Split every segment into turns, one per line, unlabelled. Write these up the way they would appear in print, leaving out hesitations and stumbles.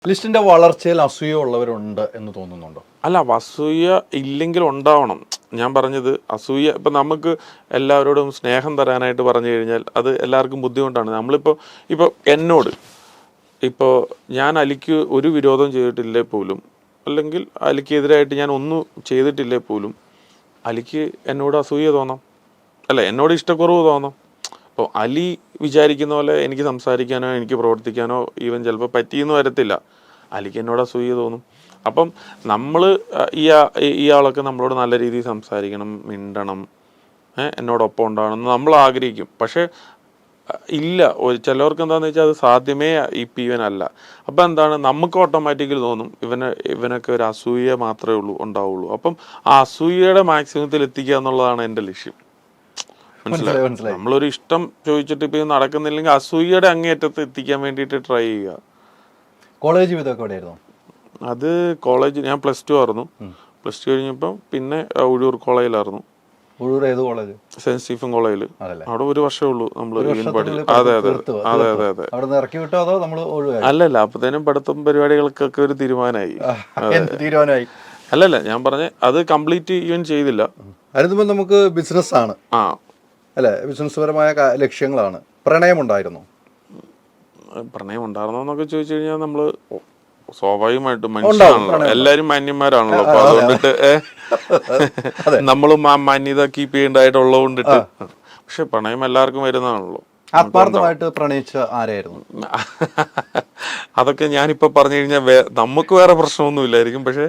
ലിസ്റ്റിന്റെ വളർച്ചയിൽ അസൂയ ഉള്ളവരുണ്ട് എന്ന് തോന്നുന്നുണ്ടോ?
അല്ല, അസൂയ ഇല്ലെങ്കിൽ ഉണ്ടാവണം. ഞാൻ പറഞ്ഞത് അസൂയ ഇപ്പം നമുക്ക് എല്ലാവരോടും സ്നേഹം തരാനായിട്ട് പറഞ്ഞു കഴിഞ്ഞാൽ അത് എല്ലാവർക്കും ബുദ്ധിമുട്ടാണ്. ഇപ്പോൾ എന്നോട് ഞാൻ അലിക്ക് ഒരു വിരോധം ചെയ്തിട്ടില്ലേ പോലും, അല്ലെങ്കിൽ അലിക്കെതിരായിട്ട് ഞാൻ ഒന്നും ചെയ്തിട്ടില്ലേ പോലും അലിക്ക് എന്നോട് അസൂയ തോന്നാം, അല്ല എന്നോട് ഇഷ്ടക്കുറവ് തോന്നാം. അപ്പോൾ അലി വിചാരിക്കുന്ന പോലെ എനിക്ക് സംസാരിക്കാനോ എനിക്ക് പ്രവർത്തിക്കാനോ ഈവൻ ചിലപ്പോൾ പറ്റിയെന്ന് വരത്തില്ല. അലിക്ക് എന്നോട് അസൂയ തോന്നും. അപ്പം നമ്മൾ ഇയാളൊക്കെ നമ്മളോട് നല്ല രീതിയിൽ സംസാരിക്കണം, മിണ്ടണം, എന്നോടൊപ്പം ഉണ്ടാവണം നമ്മൾ ആഗ്രഹിക്കും. പക്ഷേ ഇല്ല, ചിലവർക്ക് എന്താണെന്ന് വെച്ചാൽ അത് സാധ്യമേ ഇവനല്ല. അപ്പം എന്താണ്, നമുക്ക് ഓട്ടോമാറ്റിക്കലി തോന്നും ഇവനൊക്കെ ഒരു അസൂയ മാത്രമേ ഉണ്ടാവുള്ളൂ. അപ്പം ആ അസൂയയുടെ മാക്സിമത്തിൽ എത്തിക്കുക എന്നുള്ളതാണ് എൻ്റെ ലക്ഷ്യം. മനസ്സിലായി? നമ്മളൊരു ഇഷ്ടം ചോദിച്ചിട്ട് ഇപ്പം നടക്കുന്നില്ലെങ്കിൽ അസൂയയുടെ അങ്ങേയറ്റത്ത് എത്തിക്കാൻ വേണ്ടിയിട്ട് ട്രൈ ചെയ്യുക.
കോളേജ് ജീവിതമൊക്കെ എവിടെയായിരുന്നു?
അത് കോളേജ് ഞാൻ +2 ആയിരുന്നു. +2 കഴിഞ്ഞപ്പോൾ പിന്നെ ഉഴൂർ കോളേജിലായിരുന്നു.
ഉഴൂർ ഏത് കോളേജ്?
സെന്റ് സ്റ്റീഫൻ കോളേജിൽ. അവിടെ ഒരു വർഷമേ ഉള്ളൂ നമ്മൾ പഠിച്ചു.
ഇറക്കി വിട്ടോ അതോ നമ്മൾ?
അല്ലല്ല, അപ്പത്തേനും പഠിത്തം പരിപാടികൾക്കൊക്കെ ഒരു തീരുമാനമായി. അല്ലല്ല, ഞാൻ പറഞ്ഞ അത് കംപ്ലീറ്റ് ഈവൻ ചെയ്തില്ല.
അതിന് നമുക്ക് ബിസിനസ് ആണ് അല്ലെ, ബിസിനസ് പരമായ ലക്ഷ്യങ്ങളാണ്. പ്രണയം ഉണ്ടായിരുന്നു?
പ്രണയം ഉണ്ടായിരുന്നോന്നൊക്കെ ചോദിച്ചു കഴിഞ്ഞാൽ നമ്മള് സ്വാഭാവികമായിട്ടും മനുഷ്യനാണല്ലോ, എല്ലാരും മാന്യന്മാരാണല്ലോ. അപ്പൊ അതുകൊണ്ടിട്ട് നമ്മളും ആ മാന്യത കീപ്പ് ചെയ്യേണ്ടതായിട്ടുള്ളത് കൊണ്ടിട്ട്. പക്ഷെ പ്രണയം എല്ലാവർക്കും വരുന്നതാണല്ലോ.
ആത്മാർത്ഥമായിട്ട് പ്രണയിച്ച ആരായിരുന്നു?
അതൊക്കെ ഞാനിപ്പോ പറഞ്ഞു കഴിഞ്ഞാൽ നമുക്ക് വേറെ പ്രശ്നമൊന്നും ഇല്ലായിരിക്കും, പക്ഷെ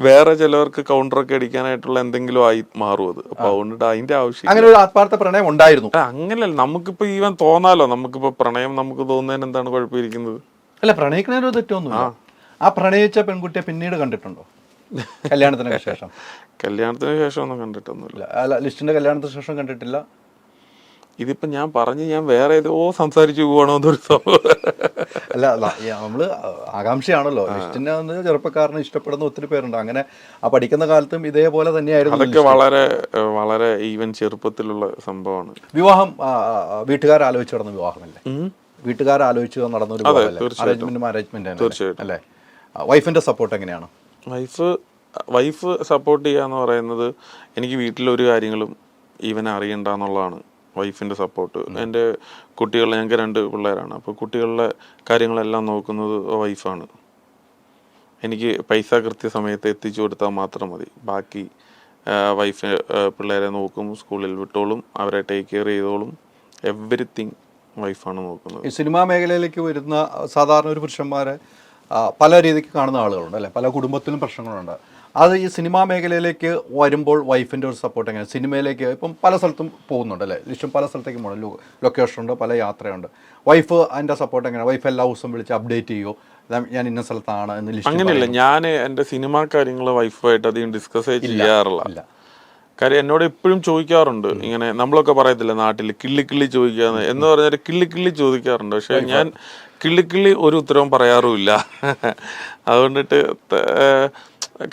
വേറെ ചിലവർക്ക് കൗണ്ടറൊക്കെ അടിക്കാനായിട്ടുള്ള എന്തെങ്കിലും ആയി മാറും അത്. അപ്പൊ അതുകൊണ്ടിട്ട് അതിന്റെ ആവശ്യം.
അങ്ങനെ ഒരു ആത്മാർത്ഥ പ്രണയം ഉണ്ടായിരുന്നു?
അങ്ങനെയല്ല, നമുക്കിപ്പോ ഈവൻ തോന്നാലോ, നമുക്കിപ്പോ പ്രണയം നമുക്ക് തോന്നുന്നതിന് എന്താണ് കുഴപ്പമിരിക്കുന്നത്?
അല്ല, പ്രണയിക്കുന്നതിന് തെറ്റൊന്നുമില്ല. ആ പ്രണയിച്ച പെൺകുട്ടിയെ പിന്നീട് കണ്ടിട്ടുണ്ടോ കല്യാണത്തിന് ശേഷം?
കല്യാണത്തിന് ശേഷം ഒന്നും കണ്ടിട്ടൊന്നുമില്ല.
അല്ല, ലിസ്റ്റിന്റെ കല്യാണത്തിന് ശേഷം കണ്ടിട്ടില്ല.
ഇതിപ്പോ ഞാൻ വേറെ ഏതോ സംസാരിച്ചു പോകണോ എന്നൊരു സംഭവം.
അല്ല, നമ്മള് ആകാംക്ഷയാണല്ലോ. ലിസ്റ്റിനെ ചെറുപ്പക്കാരനെ ഇഷ്ടപ്പെടുന്ന ഒത്തിരി പേരുണ്ട്. അങ്ങനെ ആ പഠിക്കുന്ന കാലത്തും ഇതേപോലെ തന്നെയായിരുന്നു.
അതൊക്കെ വളരെ വളരെ ഈവൻ ചെറുപ്പത്തിലുള്ള സംഭവമാണ്.
വിവാഹം വീട്ടുകാരാലോചിച്ച് നടന്ന വിവാഹമല്ലേ? വീട്ടുകാരാലോചിച്ച് നടന്നൊരു അറേഞ്ച്മെന്റ് അല്ലേ? വൈഫിന്റെ സപ്പോർട്ട് എങ്ങനെയാണ്?
വൈഫ് സപ്പോർട്ട് ചെയ്യാന്ന് പറയുന്നത്, എനിക്ക് വീട്ടിലൊരു കാര്യങ്ങളും ഈവൻ അറിയണ്ട എന്നുള്ളതാണ് വൈഫിൻ്റെ സപ്പോർട്ട്. എൻ്റെ കുട്ടികളെ, ഞങ്ങൾക്ക് 2 പിള്ളേരാണ്. അപ്പോൾ കുട്ടികളുടെ കാര്യങ്ങളെല്ലാം നോക്കുന്നത് വൈഫാണ്. എനിക്ക് പൈസ കൃത്യസമയത്ത് എത്തിച്ചു കൊടുത്താൽ മാത്രം മതി. ബാക്കി വൈഫ് പിള്ളേരെ നോക്കും, സ്കൂളിൽ വിട്ടോളും, അവരെ ടേക്ക് കെയർ ചെയ്തോളും. എവറിത്തിങ് വൈഫാണ് നോക്കുന്നത്.
ഈ സിനിമാ മേഖലയിലേക്ക് വരുന്ന സാധാരണ ഒരു പുരുഷന്മാരെ പല രീതിക്ക് കാണുന്ന ആളുകളുണ്ട് അല്ലേ? പല കുടുംബത്തിലും പ്രശ്നങ്ങളുണ്ട്. അത് ഈ സിനിമാ മേഖലയിലേക്ക് വരുമ്പോൾ വൈഫിൻ്റെ ഒരു സപ്പോർട്ട് എങ്ങനെ? സിനിമയിലേക്ക് ഇപ്പം പല സ്ഥലത്തും പോകുന്നുണ്ട് അല്ലേ? ലിസ്റ്റും പല സ്ഥലത്തേക്ക് പോകണം, ലൊക്കേഷൻ ഉണ്ട്, പല യാത്രയുണ്ട്. വൈഫ് അതിൻ്റെ സപ്പോർട്ട് എങ്ങനെയാണ്? വൈഫ് എല്ലാ ദിവസവും വിളിച്ച് അപ്ഡേറ്റ് ചെയ്യുമോ, ഞാൻ ഇന്ന സ്ഥലത്താണ് എന്ന് ലിസ്റ്റ്?
അങ്ങനെയല്ല, ഞാൻ എൻ്റെ സിനിമാ കാര്യങ്ങൾ വൈഫായിട്ട് അധികം ഡിസ്കസ് ചെയ്യാറില്ല. കാര്യം എന്നോട് എപ്പോഴും ചോദിക്കാറുണ്ട്, ഇങ്ങനെ നമ്മളൊക്കെ പറയത്തില്ല നാട്ടിൽ കിള്ളി ചോദിക്കാന്ന് എന്ന് പറഞ്ഞാൽ കിള്ളി ചോദിക്കാറുണ്ട്. പക്ഷെ ഞാൻ കിള്ളി ഒരു ഉത്തരവും പറയാറുമില്ല. അതുകൊണ്ടിട്ട്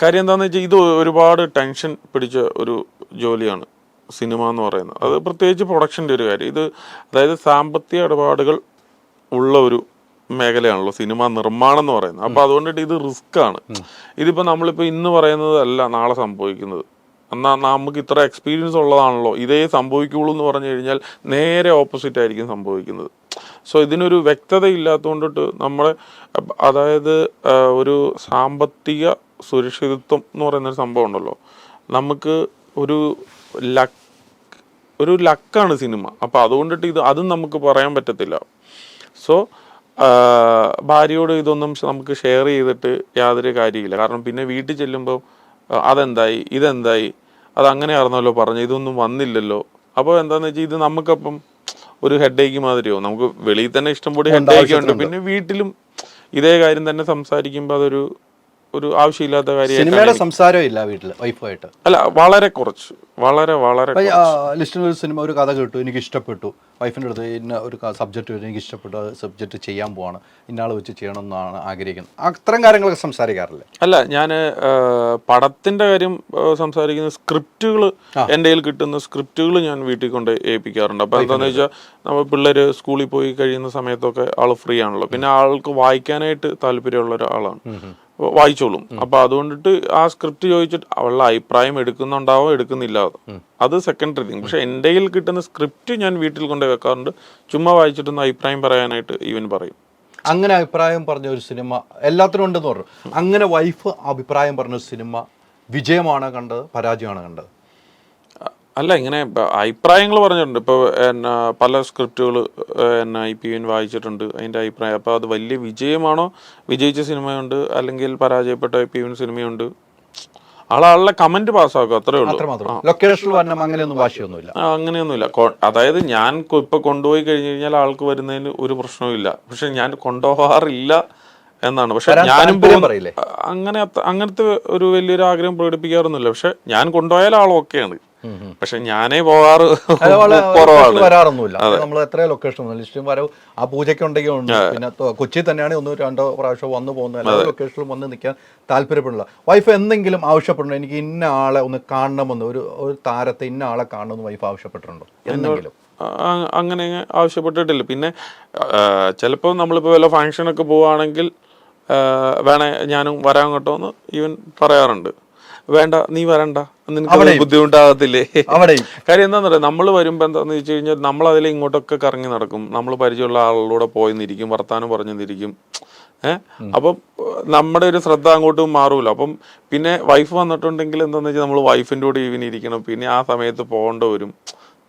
കാര്യം എന്താണെന്ന് വെച്ചാൽ ഇത് ഒരുപാട് ടെൻഷൻ പിടിച്ച ഒരു ജോലിയാണ് സിനിമ എന്ന് പറയുന്നത്. അത് പ്രത്യേകിച്ച് പ്രൊഡക്ഷൻ്റെ ഒരു കാര്യം. അതായത് സാമ്പത്തിക ഇടപാടുകൾ ഉള്ള ഒരു മേഖലയാണല്ലോ സിനിമ നിർമ്മാണം എന്ന് പറയുന്നത്. അപ്പോൾ അതുകൊണ്ടിട്ട് ഇത് റിസ്ക് ആണ്. ഇതിപ്പോൾ നമ്മളിപ്പോൾ ഇന്ന് പറയുന്നതല്ല നാളെ സംഭവിക്കുന്നത്. എന്നാൽ നമുക്ക് ഇത്ര എക്സ്പീരിയൻസ് ഉള്ളതാണല്ലോ ഇതേ സംഭവിക്കുള്ളൂ എന്ന് പറഞ്ഞു കഴിഞ്ഞാൽ നേരെ ഓപ്പോസിറ്റ് ആയിരിക്കും സംഭവിക്കുന്നത്. സോ ഇതിനൊരു വ്യക്തത ഇല്ലാത്തതുകൊണ്ടിട്ട് അതായത് ഒരു സാമ്പത്തിക സുരക്ഷിതത്വം എന്ന് പറയുന്നൊരു സംഭവം ഉണ്ടല്ലോ, നമുക്ക് ഒരു ലക്കാണ് സിനിമ. അപ്പോൾ അതുകൊണ്ടിട്ട് അതും നമുക്ക് പറയാൻ പറ്റത്തില്ല. സോ ഭാര്യയോട് ഇതൊന്നും നമുക്ക് ഷെയർ ചെയ്തിട്ട് യാതൊരു കാര്യമില്ല. കാരണം പിന്നെ വീട്ടിൽ ചെല്ലുമ്പോൾ അതെന്തായി, ഇതെന്തായി, അതങ്ങനെ ആയിരുന്നല്ലോ പറഞ്ഞു, ഇതൊന്നും വന്നില്ലല്ലോ. അപ്പോൾ എന്താണെന്ന് വെച്ചാൽ ഇത് നമുക്കപ്പം ഒരു ഹെഡേക്ക് മാതിരിയോ, നമുക്ക് വെളിയിൽ തന്നെ ഇഷ്ടംപോലെ ഹെഡേക്ക് ഉണ്ട്, പിന്നെ വീട്ടിലും ഇതേ കാര്യം തന്നെ സംസാരിക്കുമ്പോൾ അതൊരു ആവശ്യമില്ലാത്ത കാര്യം.
സംസാരം ഇല്ല വീട്ടിൽ വൈഫായിട്ട്?
അല്ല, വളരെ കുറച്ച് വളരെ വളരെ
ലിസ്റ്റിന് ഒരു സിനിമ ഒരു കഥ കേട്ടു, എനിക്ക് ഇഷ്ടപ്പെട്ടു, വൈഫിൻ്റെ അടുത്ത് ഇന്ന ഒരു സബ്ജക്റ്റ് വരും, എനിക്ക് ഇഷ്ടപ്പെട്ടു, അത് സബ്ജക്റ്റ് ചെയ്യാൻ പോവാണ്, ഇന്നാൾ വെച്ച് ചെയ്യണമെന്നാണ് ആഗ്രഹിക്കുന്നത്, അത്തരം കാര്യങ്ങളൊക്കെ സംസാരിക്കാറില്ലേ?
അല്ല, ഞാൻ പടത്തിന്റെ കാര്യം സംസാരിക്കുന്ന സ്ക്രിപ്റ്റുകൾ, എൻ്റെ കയ്യിൽ കിട്ടുന്ന സ്ക്രിപ്റ്റുകൾ ഞാൻ വീട്ടിൽ കൊണ്ട് ഏൽപ്പിക്കാറുണ്ട്. അപ്പോൾ എന്താണെന്ന് വെച്ചാൽ നമ്മൾ പിള്ളേർ സ്കൂളിൽ പോയി കഴിയുന്ന സമയത്തൊക്കെ ആൾ ഫ്രീ ആണല്ലോ, പിന്നെ ആൾക്ക് വായിക്കാനായിട്ട് താല്പര്യമുള്ള ഒരാളാണ്, വായിച്ചോളും. അപ്പൊ അതുകൊണ്ടിട്ട് ആ സ്ക്രിപ്റ്റ് ചോദിച്ചിട്ട് അവളുടെ അഭിപ്രായം എടുക്കുന്നുണ്ടാവോ എടുക്കുന്നില്ല, അത് സെക്കൻഡറി തിങ്. പക്ഷെ എൻ്റെ കയ്യിൽ കിട്ടുന്ന സ്ക്രിപ്റ്റ് ഞാൻ വീട്ടിൽ കൊണ്ട് വെക്കാറുണ്ട്, ചുമ്മാ വായിച്ചിട്ടൊന്ന് അഭിപ്രായം പറയാനായിട്ട് ഈവൻ പറയും.
അങ്ങനെ അഭിപ്രായം പറഞ്ഞ ഒരു സിനിമ എല്ലാത്തിനും ഉണ്ടെന്ന് പറഞ്ഞു. അങ്ങനെ വൈഫ് അഭിപ്രായം പറഞ്ഞ ഒരു സിനിമ വിജയമാണ് കണ്ടത്, പരാജയമാണ് കണ്ടത്?
അല്ല, ഇങ്ങനെ അഭിപ്രായങ്ങൾ പറഞ്ഞിട്ടുണ്ട്. ഇപ്പോൾ എന്നാ പല സ്ക്രിപ്റ്റുകൾ എന്നാ IPN വായിച്ചിട്ടുണ്ട്, അതിൻ്റെ അഭിപ്രായം. അപ്പോൾ അത് വലിയ വിജയമാണോ, വിജയിച്ച സിനിമയുണ്ട്, അല്ലെങ്കിൽ പരാജയപ്പെട്ട IPN സിനിമയുണ്ട്, ആളുടെ കമന്റ് പാസ്സാക്കും, അത്രേ ഉള്ളൂ.
ലൊക്കേഷനിൽ വരണം അങ്ങനെയൊന്നും വാശിയൊന്നുമില്ല,
അങ്ങനെയൊന്നുമില്ല. അതായത് ഞാൻ ഇപ്പൊ കൊണ്ടുപോയി കഴിഞ്ഞു കഴിഞ്ഞാൽ ആൾക്ക് വരുന്നതിന് ഒരു പ്രശ്നവും ഇല്ല, പക്ഷെ ഞാൻ കൊണ്ടുപോകാറില്ല എന്നാണ്. പക്ഷെ ഞാനും അങ്ങനത്തെ ഒരു വലിയൊരു ആഗ്രഹം പ്രകടിപ്പിക്കാറൊന്നുമില്ല. പക്ഷെ ഞാൻ കൊണ്ടുപോയാൽ ആളൊക്കെയാണ്, പക്ഷെ ഞാനേ പോകാറ് കുറവാണ്,
വരാറൊന്നുമില്ല. നമ്മൾ എത്ര ലൊക്കേഷൻ ലിസ്റ്റും വരവ് ആ പൂജയ്ക്ക് ഉണ്ടെങ്കിൽ ഉണ്ട്. പിന്നെ കൊച്ചി തന്നെയാണ് 1-2 പ്രാവശ്യം വന്നു പോകുന്നത്, എല്ലാ ലൊക്കേഷനിലും വന്ന് നിൽക്കാൻ താല്പര്യപ്പെടില്ല. വൈഫ് എന്തെങ്കിലും ആവശ്യപ്പെടണം, എനിക്ക് ഇന്ന ആളെ ഒന്ന് കാണണമെന്ന്, ഒരു താരത്തെ ഇന്ന ആളെ കാണണമെന്ന് വൈഫ് ആവശ്യപ്പെട്ടിട്ടുണ്ടോ എന്തെങ്കിലും?
അങ്ങനെ ആവശ്യപ്പെട്ടിട്ടില്ല. പിന്നെ ചിലപ്പോൾ നമ്മളിപ്പോൾ വല്ല ഫങ്ഷനൊക്കെ പോവുകയാണെങ്കിൽ വേണേ ഞാനും വരാൻ കേട്ടോ എന്ന് ഈവൻ പറയാറുണ്ട്. വേണ്ട, നീ വരണ്ട, നിനക്ക് ബുദ്ധിമുട്ടാകത്തില്ലേ? കാര്യം എന്താന്ന് പറയാം, നമ്മൾ വരുമ്പോൾ എന്താന്ന് വെച്ച് കഴിഞ്ഞാൽ നമ്മൾ അതിൽ ഇങ്ങോട്ടൊക്കെ കറങ്ങി നടക്കും, നമ്മൾ പരിചയമുള്ള ആളുടെ പോയി നിന്നിരിക്കും, വർത്താനം പറഞ്ഞു നിന്നിരിക്കും. അപ്പം നമ്മുടെ ഒരു ശ്രദ്ധ അങ്ങോട്ടും മാറൂല. അപ്പം പിന്നെ വൈഫ് വന്നിട്ടുണ്ടെങ്കിൽ എന്താന്ന് വെച്ചാൽ നമ്മൾ വൈഫിൻ്റെ കൂടെ ഈവൻ ഇരിക്കണം, പിന്നെ ആ സമയത്ത് പോകേണ്ട വരും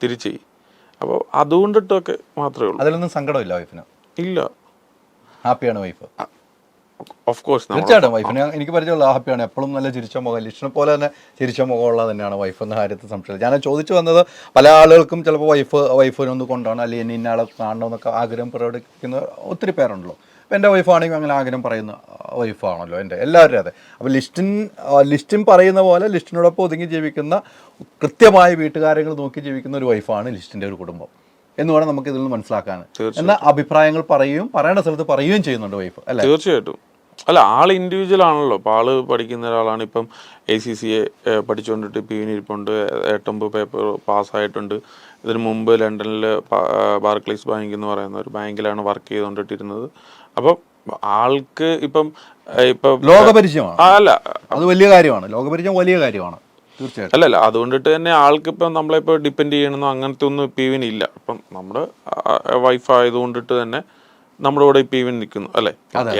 തിരിച്ച്. അപ്പോൾ അതുകൊണ്ടിട്ടൊക്കെ മാത്രമേ ഉള്ളൂ.
അതിലൊന്നും സങ്കടമില്ല വൈഫിന്?
ഇല്ല,
ഹാപ്പിയാണ് വൈഫ്.
ഓഫ് കോഴ്സ്,
തീർച്ചയായിട്ടും വൈഫിന് എനിക്ക് പരിചയമുള്ള ഹാപ്പിയാണ്, എപ്പോഴും നല്ല ചിരിച്ച മുഖം, ലിസ്റ്റിനെ പോലെ തന്നെ ചിരിച്ച മുഖമുള്ള തന്നെയാണ് വൈഫ് എന്ന കാര്യത്തിൽ സംശയം. ഞാൻ ചോദിച്ചു വന്നത്, പല ആളുകൾക്കും ചിലപ്പോൾ വൈഫിനൊന്ന് കൊണ്ടാണ്, അല്ലെങ്കിൽ ഇന്ന ആളെ കാണണമെന്നൊക്കെ ആഗ്രഹം പ്രകടിപ്പിക്കുന്ന ഒത്തിരി പേരുണ്ടല്ലോ. അപ്പോൾ എൻ്റെ വൈഫാണെങ്കിൽ അങ്ങനെ ആഗ്രഹം പറയുന്ന വൈഫാണല്ലോ എൻ്റെ എല്ലാവരും. അതെ. അപ്പോൾ ലിസ്റ്റിൻ പറയുന്ന പോലെ ലിസ്റ്റിനോടൊപ്പം ഒതുങ്ങി ജീവിക്കുന്ന, കൃത്യമായ വീട്ടുകാര്യങ്ങൾ നോക്കി ജീവിക്കുന്ന ഒരു വൈഫാണ് ലിസ്റ്റിൻ്റെ ഒരു കുടുംബം എന്ന് വേണം നമുക്ക് ഇതിൽ നിന്ന് മനസ്സിലാക്കാൻ. എന്നാൽ അഭിപ്രായങ്ങൾ പറയേണ്ട സ്ഥലത്ത് പറയുകയും ചെയ്യുന്നുണ്ട് വൈഫ്, അല്ലേ?
തീർച്ചയായിട്ടും. അല്ല, ആൾ ഇൻഡിവിജ്വൽ ആണല്ലോ. ഇപ്പോൾ ആള് പഠിക്കുന്ന ഒരാളാണ്. ഇപ്പം ACCA പഠിച്ചുകൊണ്ടിട്ട് ഇരിപ്പുണ്ട്, 8-9 പേപ്പർ പാസ്സായിട്ടുണ്ട്. ഇതിനു മുമ്പ് ലണ്ടനിൽ ബാർക്ലൈസ് ബാങ്ക് എന്ന് പറയുന്ന ഒരു ബാങ്കിലാണ് വർക്ക് ചെയ്തുകൊണ്ടിട്ടിരുന്നത്. അപ്പം ആൾക്ക് ഇപ്പം
ലോകപരിചയമാണ്.
അല്ല,
അത് വലിയ കാര്യമാണ്, ലോകപരിചയം വലിയ കാര്യമാണ്. തീർച്ചയായിട്ടും.
അല്ലല്ല, അതുകൊണ്ടിട്ട് തന്നെ ആൾക്കിപ്പം നമ്മളിപ്പോൾ ഡിപ്പെൻഡ് ചെയ്യണമെന്നോ അങ്ങനത്തെ ഒന്നും ഇപ്പം ഈവൻ ഇല്ല. ഇപ്പം നമ്മുടെ വൈഫ് ആയതുകൊണ്ടിട്ട് തന്നെ നമ്മുടെ കൂടെ ഇപ്പം ഈവൻ നിൽക്കുന്നു, അല്ലെ?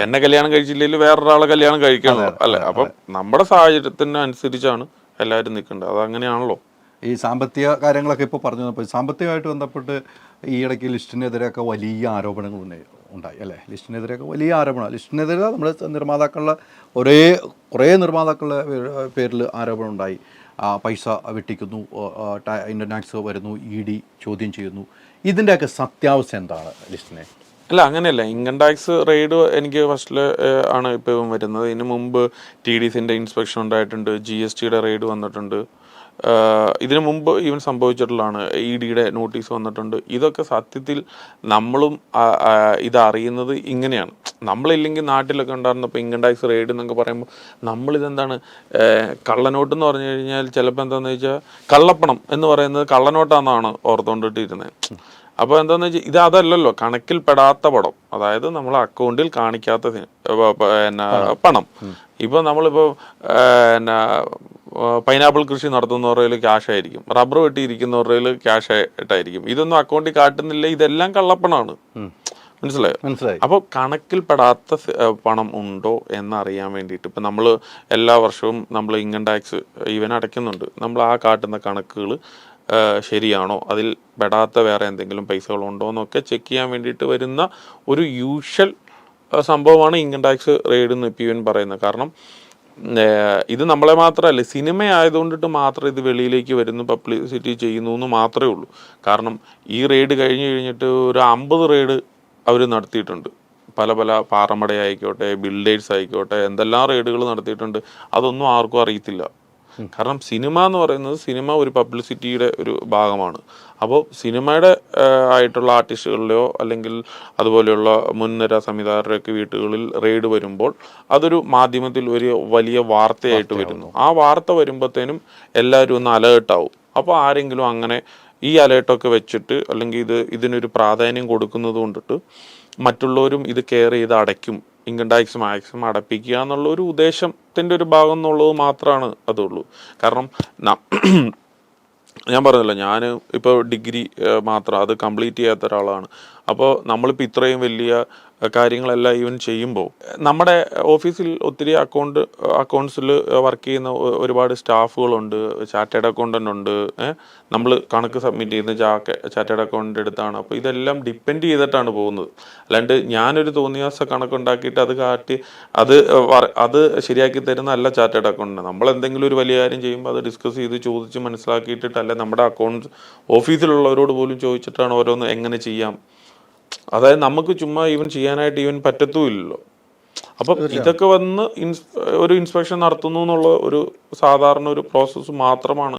എന്നെ കല്യാണം കഴിച്ചില്ലെങ്കിൽ വേറൊരാളെ കല്യാണം കഴിക്കണം, അല്ലെ? അപ്പം നമ്മുടെ സാഹചര്യത്തിന് അനുസരിച്ചാണ് എല്ലാവരും നിൽക്കേണ്ടത്, അതങ്ങനെയാണല്ലോ.
ഈ സാമ്പത്തിക കാര്യങ്ങളൊക്കെ ഇപ്പോൾ പറഞ്ഞു തന്നപ്പോൾ, സാമ്പത്തികമായിട്ട് ബന്ധപ്പെട്ട് ഈ ഇടയ്ക്ക് ലിസ്റ്റിനെതിരെയൊക്കെ വലിയ ആരോപണങ്ങൾ ഉണ്ടായി, അല്ലേ? ലിസ്റ്റിനെതിരെയൊക്കെ വലിയ ആരോപണം, ലിസ്റ്റിനെതിരെ നമ്മൾ നിർമ്മാതാക്കളുടെ കുറേ നിർമ്മാതാക്കളുടെ പേരിൽ ആരോപണം ഉണ്ടായി. പൈസ വെട്ടിക്കുന്നു, ഇൻകം ടാക്സ് വരുന്നു, ED ചോദ്യം ചെയ്യുന്നു. ഇതിൻ്റെയൊക്കെ സത്യാവസ്ഥ എന്താണ് ലിസ്റ്റിനെ?
അല്ല, അങ്ങനെയല്ല. ഇൻകം ടാക്സ് റെയ്ഡ് എനിക്ക് ഫസ്റ്റിൽ ആണ് ഇപ്പോൾ വരുന്നത്. ഇതിന് മുമ്പ് TDCൻ്റെ ഇൻസ്പെക്ഷൻ ഉണ്ടായിട്ടുണ്ട്, GSTയുടെ റെയ്ഡ് വന്നിട്ടുണ്ട്, ഇതിനു മുമ്പ് ഈവൻ സംഭവിച്ചിട്ടുള്ളതാണ്, EDയുടെ നോട്ടീസ് വന്നിട്ടുണ്ട്. ഇതൊക്കെ സത്യത്തിൽ നമ്മളും ഇതറിയുന്നത് ഇങ്ങനെയാണ്. നമ്മളില്ലെങ്കിൽ നാട്ടിലൊക്കെ ഉണ്ടായിരുന്നപ്പോൾ ഇൻകം ടാക്സ് റെയ്ഡ് എന്നൊക്കെ പറയുമ്പോൾ നമ്മളിതെന്താണ്, കള്ളനോട്ട് എന്ന് പറഞ്ഞു കഴിഞ്ഞാൽ ചിലപ്പോൾ എന്താണെന്ന് വെച്ചാൽ കള്ളപ്പണം എന്ന് പറയുന്നത് കള്ളനോട്ടാണെന്നാണ് ഓർത്തുകൊണ്ടിട്ടിരുന്നത്. അപ്പോൾ എന്താണെന്ന് വെച്ചാൽ ഇത് അതല്ലല്ലോ, കണക്കിൽ പെടാത്ത പണം, അതായത് നമ്മൾ അക്കൗണ്ടിൽ കാണിക്കാത്ത പണം. ഇപ്പോൾ നമ്മളിപ്പോൾ പൈനാപ്പിൾ കൃഷി നടത്തുന്നവരുടെ ക്യാഷ് ആയിരിക്കും, റബ്ബർ വെട്ടിയിരിക്കുന്നവരുടെ ക്യാഷ് ആയിട്ടായിരിക്കും. ഇതൊന്നും അക്കൗണ്ടിൽ കാട്ടുന്നില്ല, ഇതെല്ലാം കള്ളപ്പണമാണ്. മനസ്സിലായോ? അപ്പോൾ കണക്കിൽപ്പെടാത്ത പണം ഉണ്ടോ എന്നറിയാൻ വേണ്ടിയിട്ട് ഇപ്പം നമ്മൾ എല്ലാ വർഷവും നമ്മൾ ഇൻകം ടാക്സ് ഈവൻ അടയ്ക്കുന്നുണ്ട്. നമ്മൾ ആ കാട്ടുന്ന കണക്കുകൾ ശരിയാണോ, അതിൽ പെടാത്ത വേറെ എന്തെങ്കിലും പൈസകളുണ്ടോ എന്നൊക്കെ ചെക്ക് ചെയ്യാൻ വേണ്ടിയിട്ട് വരുന്ന ഒരു യൂഷ്വൽ സംഭവമാണ് ഇൻകം ടാക്സ് റെയ്ഡ് എന്ന് ഇപ്പം പറയുന്നത്. കാരണം ഇത് നമ്മളെ മാത്രമല്ല, സിനിമ ആയതുകൊണ്ടിട്ട് മാത്രം ഇത് വെളിയിലേക്ക് വരുന്നു, പബ്ലിസിറ്റി ചെയ്യുന്നു എന്ന് മാത്രമേ ഉള്ളൂ. കാരണം ഈ റെയ്ഡ് കഴിഞ്ഞിട്ട് ഒരു 50 റെയ്ഡ് അവർ നടത്തിയിട്ടുണ്ട്. പല പാറമട ആയിക്കോട്ടെ, ബിൽഡേഴ്സ് ആയിക്കോട്ടെ, എന്തെല്ലാം റെയ്ഡുകൾ നടത്തിയിട്ടുണ്ട്. അതൊന്നും ആർക്കും അറിയത്തില്ല. കാരണം സിനിമ എന്ന് പറയുന്നത് സിനിമ ഒരു പബ്ലിസിറ്റിയുടെ ഒരു ഭാഗമാണ്. അപ്പോൾ സിനിമയുടെ ആയിട്ടുള്ള ആർട്ടിസ്റ്റുകളുടെയോ അല്ലെങ്കിൽ അതുപോലെയുള്ള മുൻനിര സംവിധായകരുടെയൊക്കെ വീട്ടുകളിൽ റെയ്ഡ് വരുമ്പോൾ അതൊരു മാധ്യമത്തിൽ ഒരു വലിയ വാർത്തയായിട്ട് വരുന്നു. ആ വാർത്ത വരുമ്പോഴത്തേനും എല്ലാവരും ഒന്ന് അലേർട്ടാവും. അപ്പോൾ ആരെങ്കിലും അങ്ങനെ ഈ അലേർട്ടൊക്കെ വെച്ചിട്ട് അല്ലെങ്കിൽ ഇതിനൊരു പ്രാധാന്യം കൊടുക്കുന്നത് കൊണ്ടിട്ട് മറ്റുള്ളവരും ഇത് കെയർ ചെയ്ത് അടയ്ക്കും, ഇൻകം ടാക്സ് മാക്സിമം അടപ്പിക്കുക എന്നുള്ള ഒരു ഉദ്ദേശത്തിൻ്റെ ഒരു ഭാഗം എന്നുള്ളത് മാത്രമാണ് അതുള്ളൂ. കാരണം ഞാൻ പറഞ്ഞല്ലോ, ഞാൻ ഇപ്പോൾ ഡിഗ്രി മാത്രം അത് കംപ്ലീറ്റ് ചെയ്യാത്ത ഒരാളാണ്. അപ്പോൾ നമ്മളിപ്പോൾ ഇത്രയും വലിയ കാര്യങ്ങളെല്ലാം ഈവൻ ചെയ്യുമ്പോൾ നമ്മുടെ ഓഫീസിൽ ഒത്തിരി അക്കൗണ്ട്സിൽ വർക്ക് ചെയ്യുന്ന ഒരുപാട് സ്റ്റാഫുകളുണ്ട്, ചാർട്ടേഡ് അക്കൗണ്ടൻ്റ് ഉണ്ട്. നമ്മൾ കണക്ക് സബ്മിറ്റ് ചെയ്യുന്ന ചാർട്ടേഡ് അക്കൗണ്ടൻ്റ് അടുത്താണ്. അപ്പോൾ ഇതെല്ലാം ഡിപ്പെൻഡ് ചെയ്തിട്ടാണ് പോകുന്നത്. അല്ലാണ്ട് ഞാനൊരു തോന്നിയാസ കണക്കുണ്ടാക്കിയിട്ട് അത് കാട്ടി അത് ശരിയാക്കി തരുന്ന അല്ല ചാർട്ടേഡ് അക്കൗണ്ടൻ്റ്. നമ്മൾ എന്തെങ്കിലും ഒരു വലിയ കാര്യം ചെയ്യുമ്പോൾ അത് ഡിസ്കസ് ചെയ്ത് ചോദിച്ച് മനസ്സിലാക്കിയിട്ടല്ല നമ്മുടെ അക്കൗണ്ട്സ് ഓഫീസിലുള്ളവരോട് പോലും ചോദിച്ചിട്ടാണ് ഓരോന്ന് എങ്ങനെ ചെയ്യാം. അതായത് നമുക്ക് ചുമ്മാ ഈവൻ ചെയ്യാനായിട്ട് ഈവൻ പറ്റത്തുമില്ലല്ലോ. അപ്പം ഇതൊക്കെ വന്ന് ഒരു ഇൻസ്പെക്ഷൻ നടത്തുന്നു എന്നുള്ള ഒരു സാധാരണ ഒരു പ്രോസസ്സ് മാത്രമാണ്.